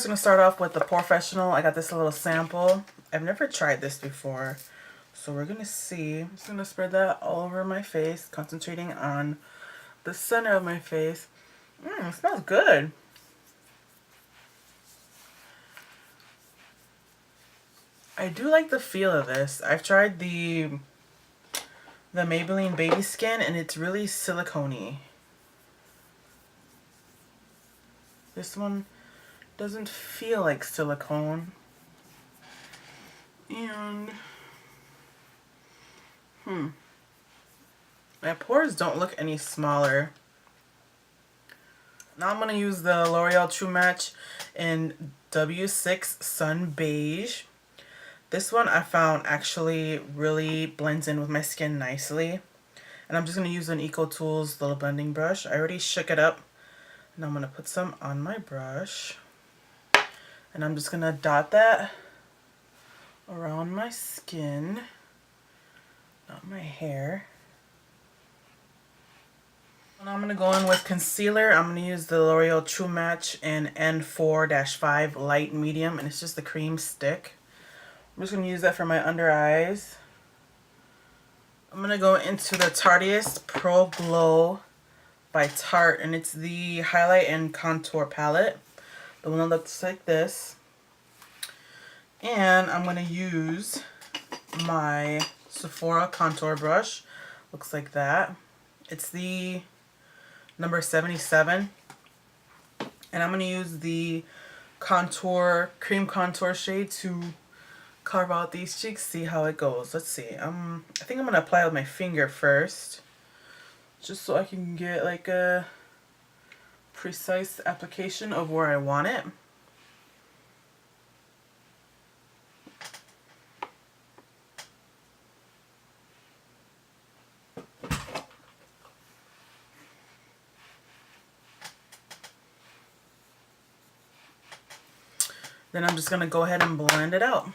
just going to start off with the Professional. I got this little sample. I've never tried this before. So we're going to see. I'm just going to spread that all over my face, concentrating on the center of my face. It smells good. I do like the feel of this. I've tried the Maybelline Baby Skin, and it's really silicone-y. This one doesn't feel like silicone. And my pores don't look any smaller. Now I'm going to use the L'Oreal True Match in W6 Sun Beige. This one I found actually really blends in with my skin nicely. And I'm just going to use an Ecotools little blending brush. I already shook it up. And I'm going to put some on my brush. And I'm just going to dot that around my skin, not my hair. And I'm going to go in with concealer. I'm going to use the L'Oreal True Match in N4-5 Light Medium. And it's just the cream stick. I'm just going to use that for my under eyes. I'm going to go into the Tartiest Pro Glow by Tarte, and it's the highlight and contour palette. The one that looks like this. And I'm going to use my Sephora contour brush. Looks like that. It's the number 77. And I'm going to use the cream contour shade to carve out these cheeks, see how it goes. Let's see. I think I'm going to apply with my finger first, just so I can get like a precise application of where I want it. Then I'm just going to go ahead and blend it out.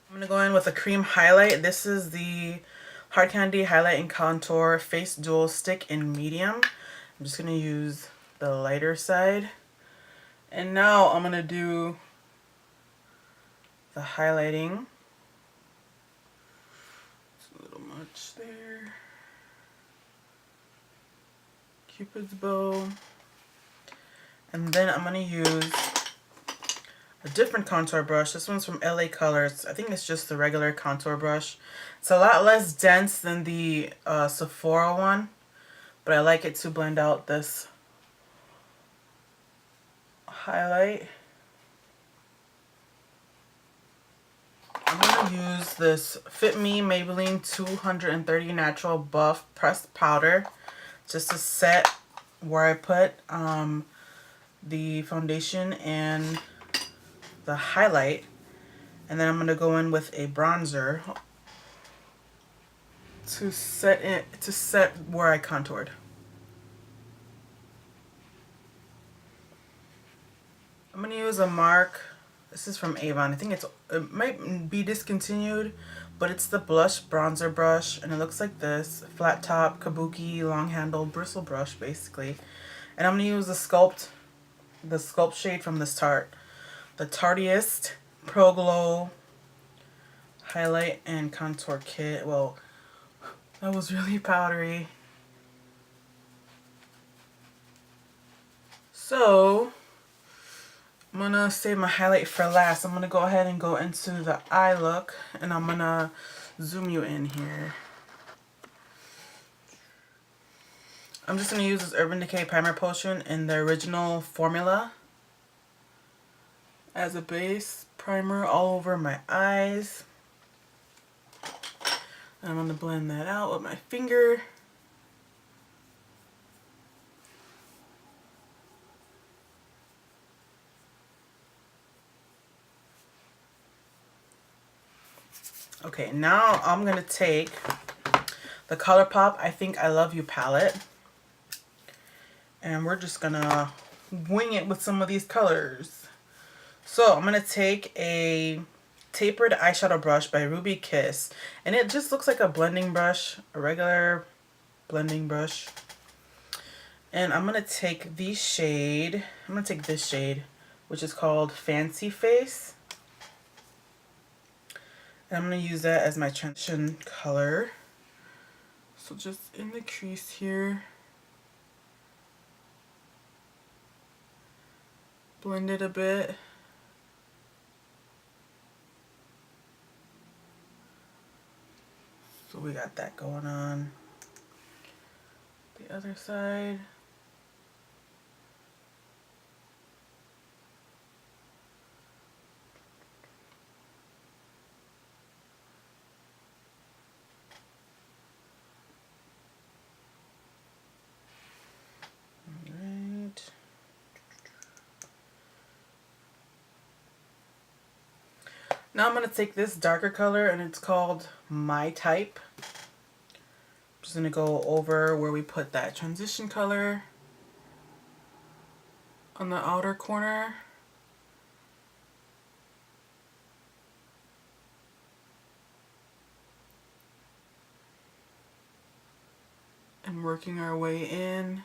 I'm going to go in with a cream highlight. This is the Hard Candy Highlight and Contour Face Dual Stick in medium. I'm just going to use the lighter side. And now I'm going to do the highlighting. It's a little much there. Cupid's bow. And then I'm going to use a different contour brush. This one's from LA Colors. I think it's just the regular contour brush. It's a lot less dense than the Sephora one, but I like it to blend out this highlight. I'm going to use this Fit Me Maybelline 230 Natural Buff Pressed Powder just to set where I put the foundation and the highlight, and then I'm going to go in with a bronzer to set where I contoured. I'm going to use a mark. This is from Avon. I think it might be discontinued, but it's the blush bronzer brush, and it looks like this. Flat top, kabuki, long handled bristle brush basically. And I'm going to use the sculpt shade from this Tarte. The Tartiest Pro Glow Highlight and Contour Kit. Well, that was really powdery. So, I'm going to save my highlight for last. I'm going to go ahead and go into the eye look, and I'm going to zoom you in here. I'm just going to use this Urban Decay Primer Potion in the original formula as a base primer all over my eyes. I'm going to blend that out with my finger. Okay, now I'm going to take the ColourPop I Think I Love You palette, and we're just going to wing it with some of these colors. So I'm going to take a tapered eyeshadow brush by Ruby Kiss, and it just looks like a blending brush, a regular blending brush. And I'm going to take the shade, I'm going to take this shade, which is called Fancy Face. And I'm going to use that as my transition color. So just in the crease here, blend it a bit. So we got that going on. The other side. Alright. Now I'm going to take this darker color, and it's called My Type. I'm just going to go over where we put that transition color on the outer corner. And working our way in.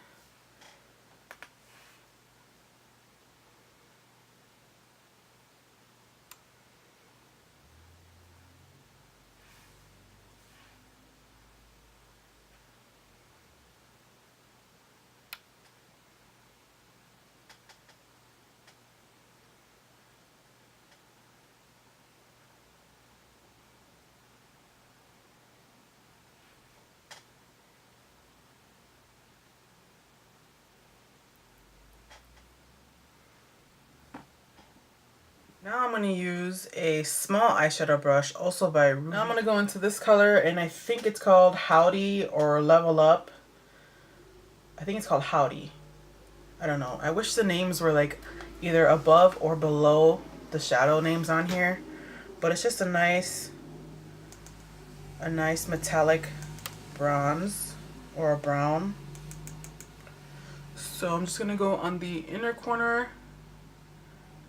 Now I'm going to use a small eyeshadow brush, also by Ruby. Now I'm going to go into this color, and I think it's called Howdy or Level Up. I think it's called Howdy. I don't know. I wish the names were like either above or below the shadow names on here. But it's just a nice metallic bronze or a brown. So I'm just going to go on the inner corner,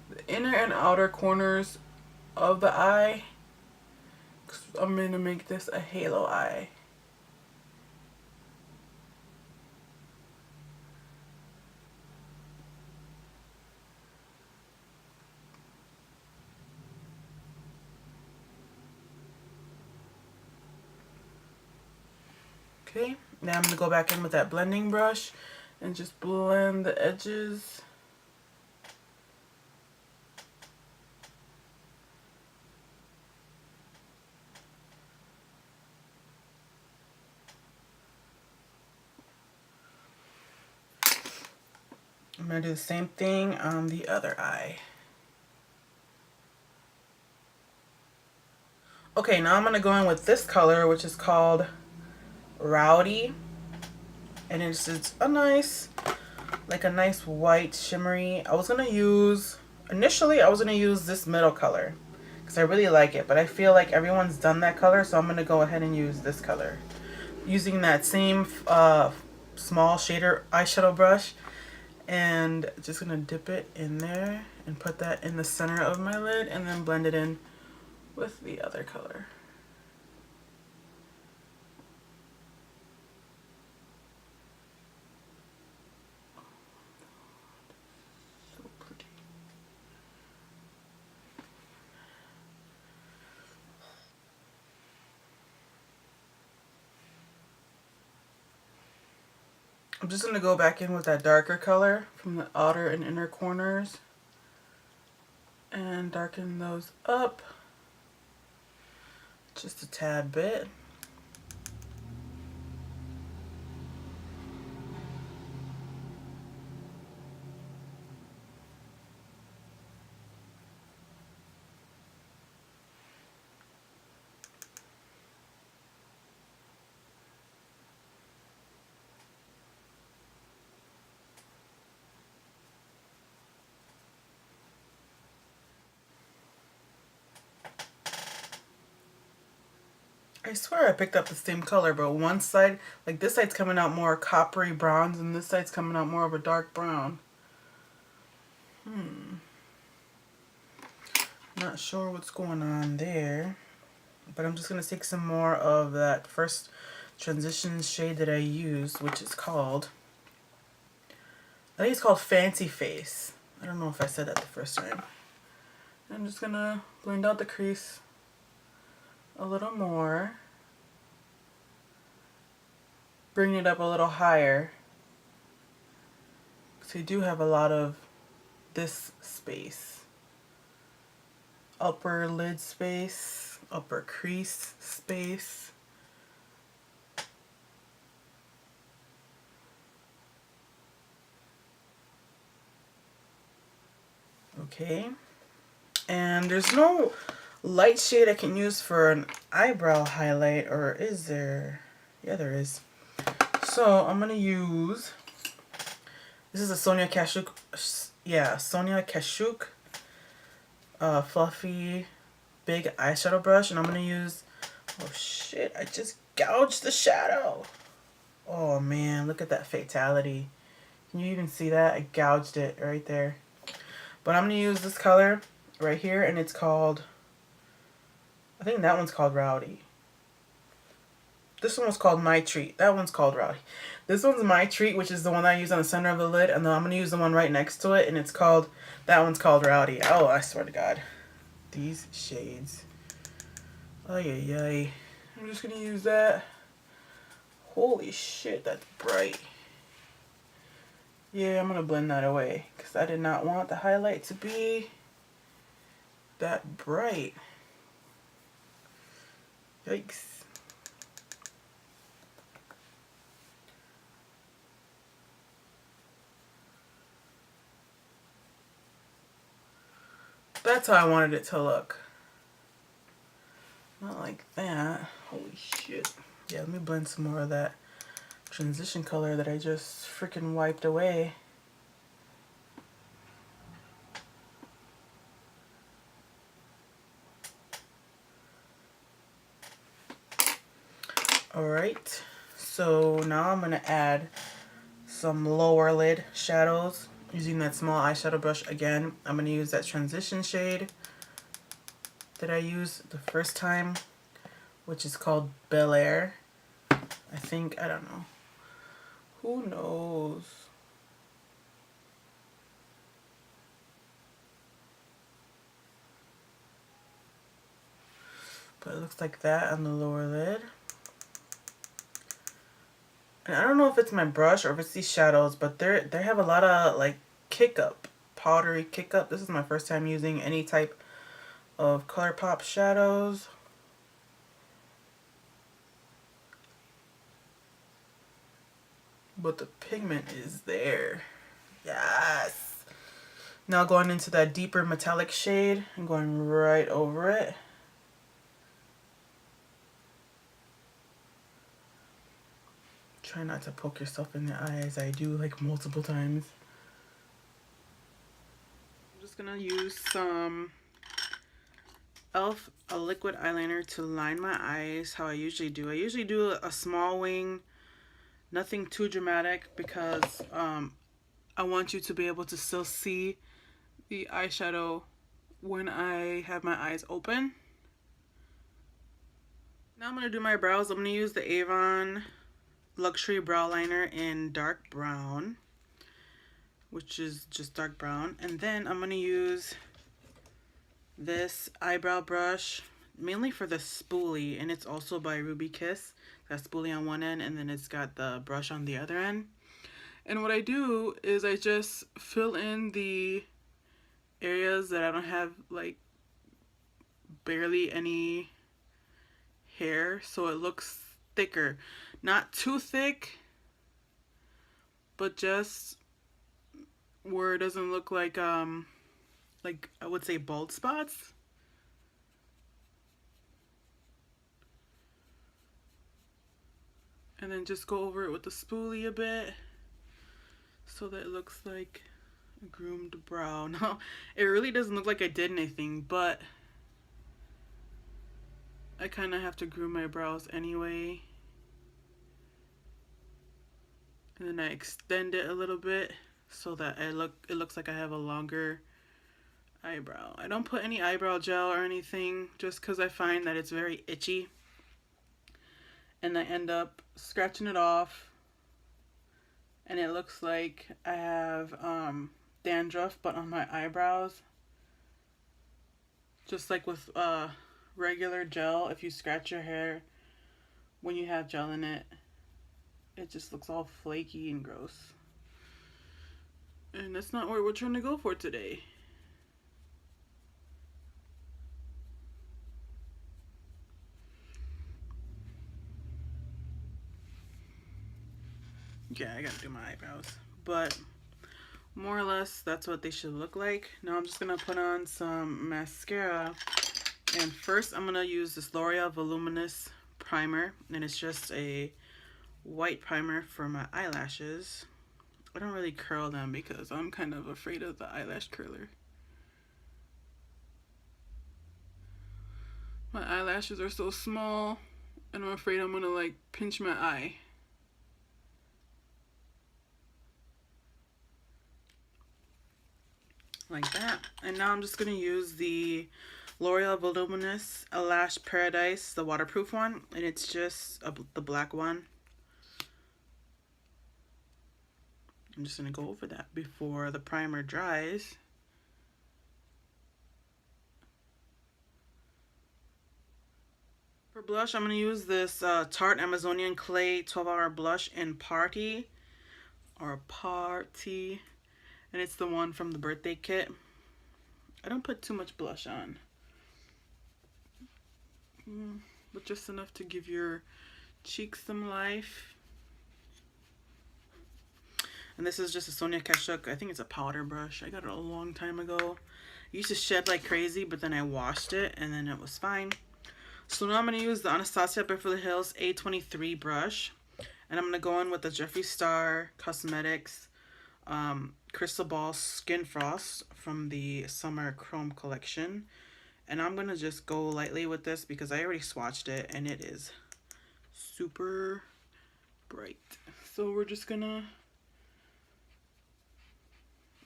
the inner and outer corners of the eye. I'm going to make this a halo eye. Okay, now I'm going to go back in with that blending brush and just blend the edges. I'm going to do the same thing on the other eye. Okay, now I'm going to go in with this color, which is called Rowdy. And it's a nice, like a nice white shimmery. Initially I was going to use this middle color because I really like it. But I feel like everyone's done that color, so I'm going to go ahead and use this color. Using that same small shader eyeshadow brush. And just going to dip it in there and put that in the center of my lid and then blend it in with the other color. So pretty. I'm just going to go back in with that darker color from the outer and inner corners and darken those up just a tad bit. I swear I picked up the same color, but one side, like this side's coming out more coppery bronze and this side's coming out more of a dark brown. Not sure what's going on there, but I'm just going to take some more of that first transition shade that I used, which is called I think it's called Fancy Face. I don't know if I said that the first time. I'm just gonna blend out the crease a little more. Bring it up a little higher. So you do have a lot of this space. Upper lid space, upper crease space. Okay. And there's no light shade I can use for an eyebrow highlight, or is there? Yeah, there is. So I'm gonna use, this is a Sonia Kashuk, yeah, Sonia Kashuk fluffy big eyeshadow brush, and I'm gonna use, oh shit, I just gouged the shadow. Oh man, look at that fatality. Can you even see that? I gouged it right there. But I'm gonna use this color right here, and it's called, I think that one's called Rowdy. This one was called My Treat. That one's called Rowdy. This one's My Treat, which is the one I use on the center of the lid, and then I'm gonna use the one right next to it, and it's called, that one's called Rowdy. Oh, I swear to God. These shades. Ay, ay, ay. I'm just gonna use that. Holy shit, that's bright. Yeah, I'm gonna blend that away because I did not want the highlight to be that bright. Yikes. That's how I wanted it to look. Not like that. Holy shit. Yeah, let me blend some more of that transition color that I just freaking wiped away. Alright, so now I'm going to add some lower lid shadows using that small eyeshadow brush again. I'm going to use that transition shade that I used the first time, which is called Bel Air. I think, I don't know. Who knows? But it looks like that on the lower lid. And I don't know if it's my brush or if it's these shadows, but they have a lot of like kick up, powdery kick up. This is my first time using any type of ColourPop shadows. But the pigment is there. Yes. Now going into that deeper metallic shade and going right over it. Try not to poke yourself in the eyes. I do like multiple times. I'm just gonna use some a liquid eyeliner to line my eyes how I usually do. I usually do a small wing, nothing too dramatic, because I want you to be able to still see the eyeshadow when I have my eyes open. Now I'm gonna do my brows. I'm gonna use the Avon Luxury Brow Liner in dark brown, which is just dark brown. And then I'm gonna use this eyebrow brush mainly for the spoolie, and it's also by Ruby Kiss. That spoolie on one end, and then it's got the brush on the other end. And what I do is I just fill in the areas that I don't have like barely any hair, so it looks thicker. Not too thick, but just where it doesn't look like I would say bald spots. And then just go over it with the spoolie a bit so that it looks like a groomed brow. Now, it really doesn't look like I did anything, but I kind of have to groom my brows anyway. And then I extend it a little bit so that it looks like I have a longer eyebrow. I don't put any eyebrow gel or anything just because I find that it's very itchy. And I end up scratching it off And it looks like I have dandruff, but on my eyebrows. Just like with regular gel, if you scratch your hair when you have gel in it, it just looks all flaky and gross. And that's not what we're trying to go for today. Yeah, I gotta do my eyebrows. But more or less, that's what they should look like. Now I'm just gonna put on some mascara. And first, I'm gonna use this L'Oreal Voluminous Primer. And it's just a white primer for my eyelashes. I don't really curl them because I'm kind of afraid of the eyelash curler. My eyelashes are so small, and I'm afraid I'm gonna like pinch my eye. Like that. And now I'm just gonna use the L'Oreal Voluminous Lash Paradise, the waterproof one, and it's just the black one. I'm just gonna go over that before the primer dries. For blush, I'm gonna use this Tarte Amazonian Clay 12-Hour Blush in Party, and it's the one from the birthday kit. I don't put too much blush on, but just enough to give your cheeks some life. And this is just a Sonia Kashuk. I think it's a powder brush. I got it a long time ago. I used to shed like crazy, but then I washed it and then it was fine. So now I'm going to use the Anastasia Beverly Hills A23 brush. And I'm going to go in with the Jeffree Star Cosmetics Crystal Ball Skin Frost from the Summer Chrome collection. And I'm going to just go lightly with this because I already swatched it and it is super bright. So we're just going to...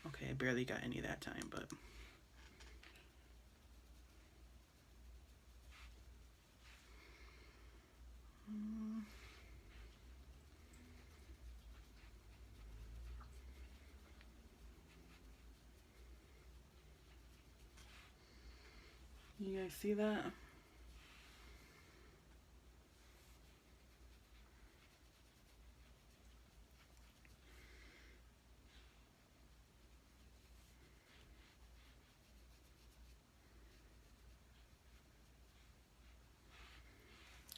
Okay, I barely got any that time, but... You guys see that?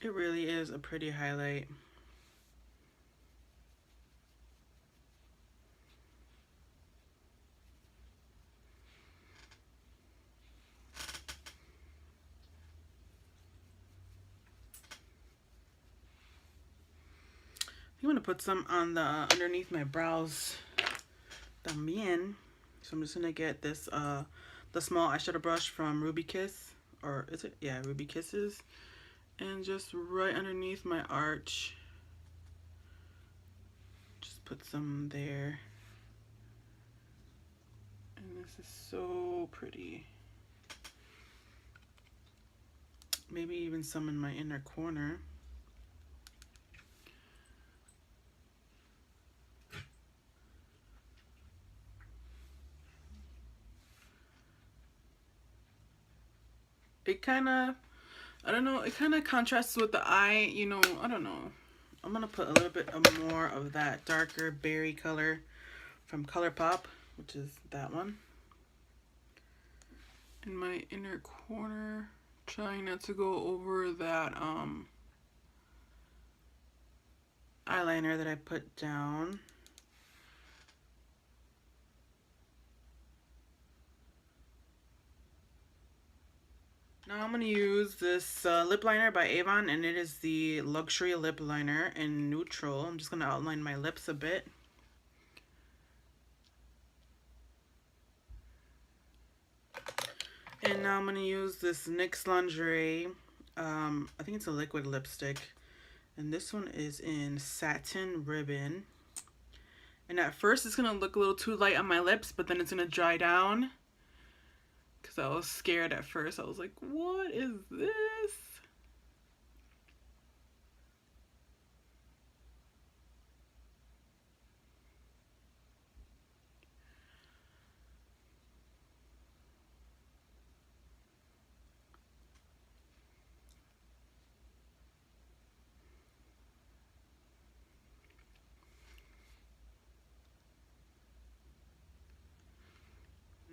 It really is a pretty highlight. I'm going to put some on the underneath my brows también. So I'm just going to get this the small eyeshadow brush from Ruby Kiss, or is it? Yeah, Ruby Kisses. And just right underneath my arch. Just put some there. And this is so pretty. Maybe even some in my inner corner. It kind of, I don't know, it kind of contrasts with the eye, you know, I don't know. I'm going to put a little bit more of that darker berry color from ColourPop, which is that one, in my inner corner, trying not to go over that eyeliner that I put down. Now I'm going to use this lip liner by Avon, and it is the Luxury Lip Liner in Neutral. I'm just going to outline my lips a bit. And now I'm going to use this NYX Lingerie. I think it's a liquid lipstick. And this one is in Satin Ribbon. And at first it's going to look a little too light on my lips, but then it's going to dry down. Because I was scared at first. I was like, what is this?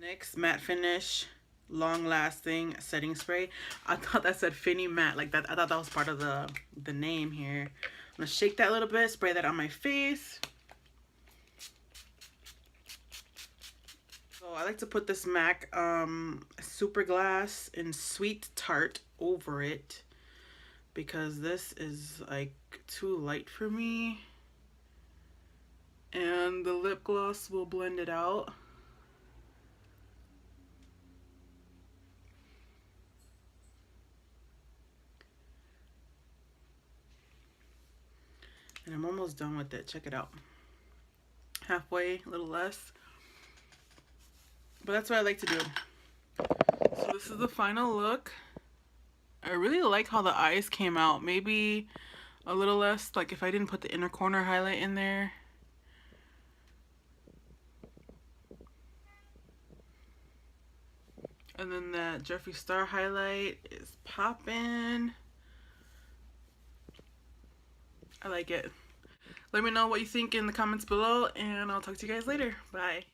NYX Matte Finish Long Lasting Setting Spray. I thought that said Finny Matte, like that. I thought that was part of the name here. I'm gonna shake that a little bit, spray that on my face. So I like to put this MAC Superglass in Sweet Tart over it because this is like too light for me, and the lip gloss will blend it out. And I'm almost done with it. Check it out. Halfway, a little less. But that's what I like to do. So this is the final look. I really like how the eyes came out. Maybe a little less, like if I didn't put the inner corner highlight in there. And then that Jeffree Star highlight is popping. I like it. Let me know what you think in the comments below, and I'll talk to you guys later. Bye.